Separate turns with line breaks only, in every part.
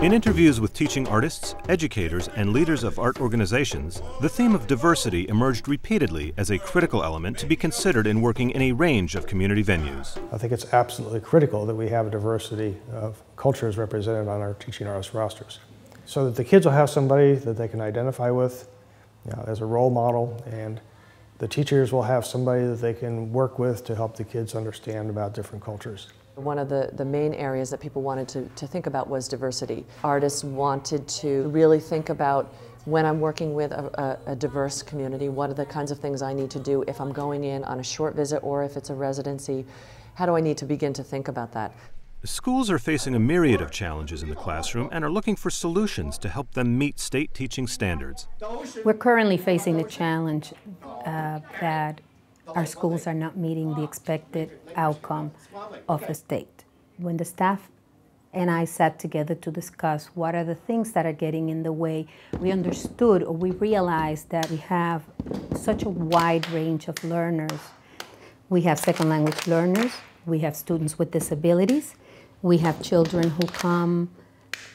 In interviews with teaching artists, educators, and leaders of art organizations, the theme of diversity emerged repeatedly as a critical element to be considered in working in a range of community venues.
I think it's absolutely critical that we have a diversity of cultures represented on our teaching artist rosters, so that the kids will have somebody that they can identify with, as a role model, and the teachers will have somebody that they can work with to help the kids understand about different cultures.
One of the main areas that people wanted to think about was diversity. Artists wanted to really think about, when I'm working with a diverse community, what are the kinds of things I need to do if I'm going in on a short visit or if it's a residency? How do I need to begin to think about that?
Schools are facing a myriad of challenges in the classroom and are looking for solutions to help them meet state teaching standards.
We're currently facing the challenge that our schools are not meeting the expected outcome of the state. When the staff and I sat together to discuss what are the things that are getting in the way, we understood, or we realized, that we have such a wide range of learners. We have second language learners, we have students with disabilities, we have children who come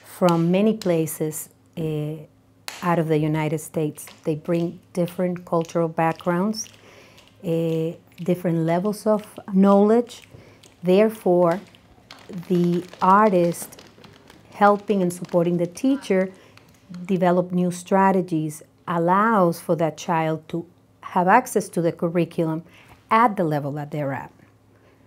from many places out of the United States. They bring different cultural backgrounds, different levels of knowledge. Therefore, the artist helping and supporting the teacher develop new strategies allows for that child to have access to the curriculum at the level that they're at.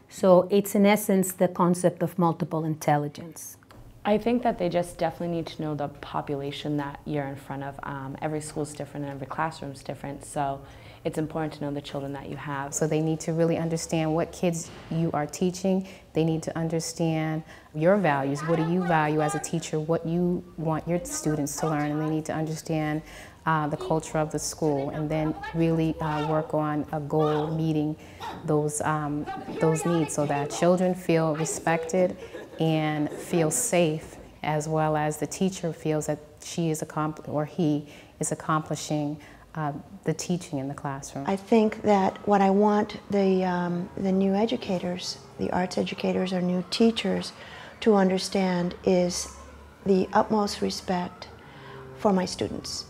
So it's in essence the concept of multiple intelligence.
I think that they just definitely need to know the population that you're in front of. Every school's different and every classroom's different, so it's important to know the children that you have.
So they need to really understand what kids you are teaching. They need to understand your values. What do you value as a teacher? What you want your students to learn, and they need to understand the culture of the school, and then really work on a goal meeting those needs, so that children feel respected and feel safe, as well as the teacher feels that she is or he is accomplishing the teaching in the classroom.
I think that what I want the new educators, the arts educators or new teachers, to understand is the utmost respect for my students.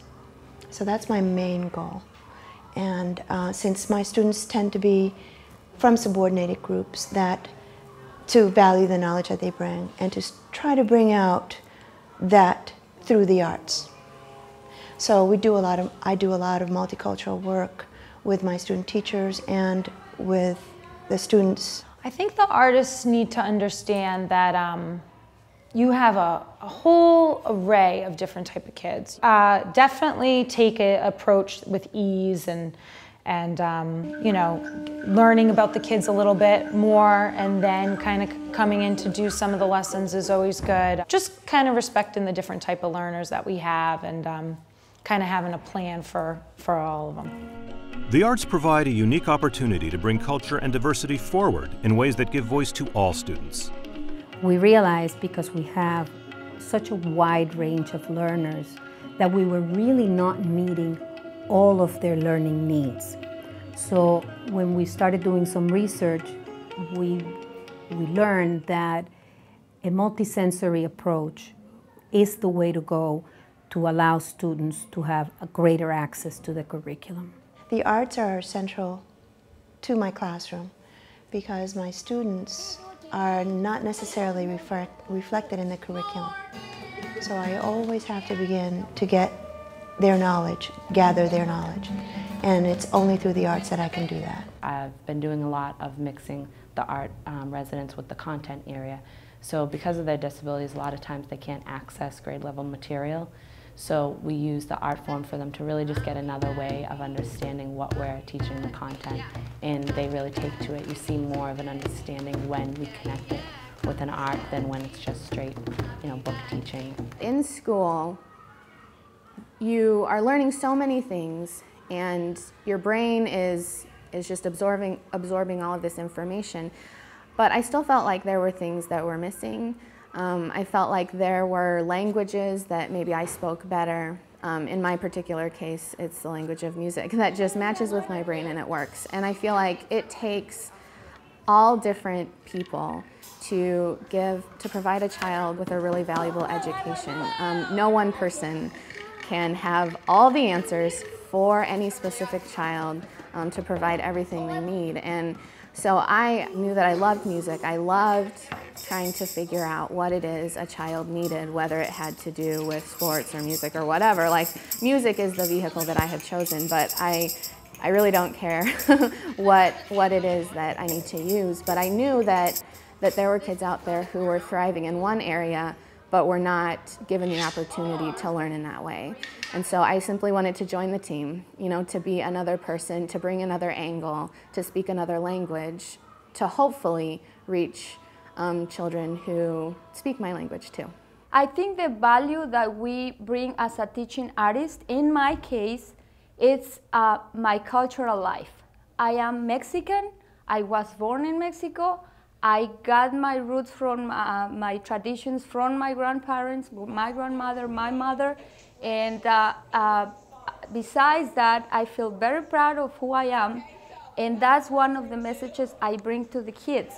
So that's my main goal. And since my students tend to be from subordinated groups, that to value the knowledge that they bring and to try to bring out that through the arts. So I do a lot of multicultural work with my student teachers and with the students.
I think the artists need to understand that you have a whole array of different type of kids. Definitely take an approach with ease and you know, learning about the kids a little bit more, and then kind of coming in to do some of the lessons is always good. Just kind of respecting the different type of learners that we have, and kind of having a plan for all of them.
The arts provide a unique opportunity to bring culture and diversity forward in ways that give voice to all students.
We realized, because we have such a wide range of learners, that we were really not meeting all of their learning needs. So when we started doing some research, we learned that a multisensory approach is the way to go to allow students to have a greater access to the curriculum.
The arts are central to my classroom because my students are not necessarily reflected in the curriculum. So I always have to begin to get their knowledge, gather their knowledge. And it's only through the arts that I can do that.
I've been doing a lot of mixing the art residents with the content area. So because of their disabilities, a lot of times they can't access grade level material. So we use the art form for them to really just get another way of understanding what we're teaching the content, and they really take to it. You see more of an understanding when we connect it with an art than when it's just straight, you know, book teaching.
In school, you are learning so many things, and your brain is just absorbing all of this information. But I still felt like there were things that were missing. I felt like there were languages that maybe I spoke better. In my particular case, it's the language of music that just matches with my brain and it works. And I feel like it takes all different people to provide a child with a really valuable education. No one person can have all the answers for any specific child to provide everything they need. And so I knew that I loved music. I loved trying to figure out what it is a child needed, whether it had to do with sports or music or whatever. Like, music is the vehicle that I have chosen, but I really don't care what it is that I need to use. But I knew that there were kids out there who were thriving in one area but were not given the opportunity to learn in that way. And so I simply wanted to join the team, you know, to be another person, to bring another angle, to speak another language, to hopefully reach children who speak my language too.
I think the value that we bring as a teaching artist, in my case, it's my cultural life. I am Mexican. I was born in Mexico. I got my roots from my traditions from my grandparents, my grandmother, my mother, and besides that, I feel very proud of who I am, and that's one of the messages I bring to the kids.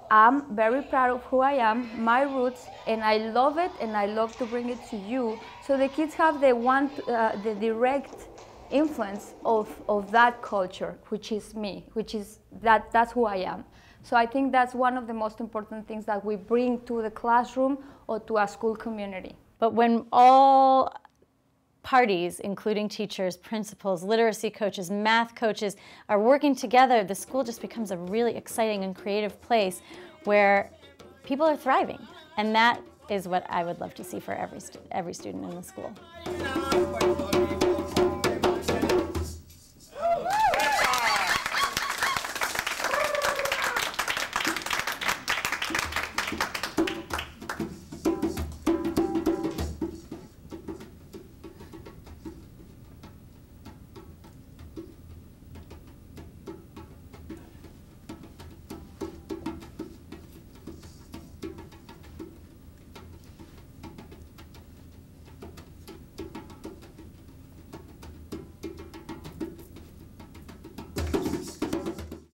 I'm very proud of who I am, my roots, and I love it, and I love to bring it to you, so the kids have the direct influence of that culture, which is me, which is that's who I am. So I think that's one of the most important things that we bring to the classroom or to a school community.
But when all parties, including teachers, principals, literacy coaches, math coaches, are working together, the school just becomes a really exciting and creative place where people are thriving. And that is what I would love to see for every student in the school.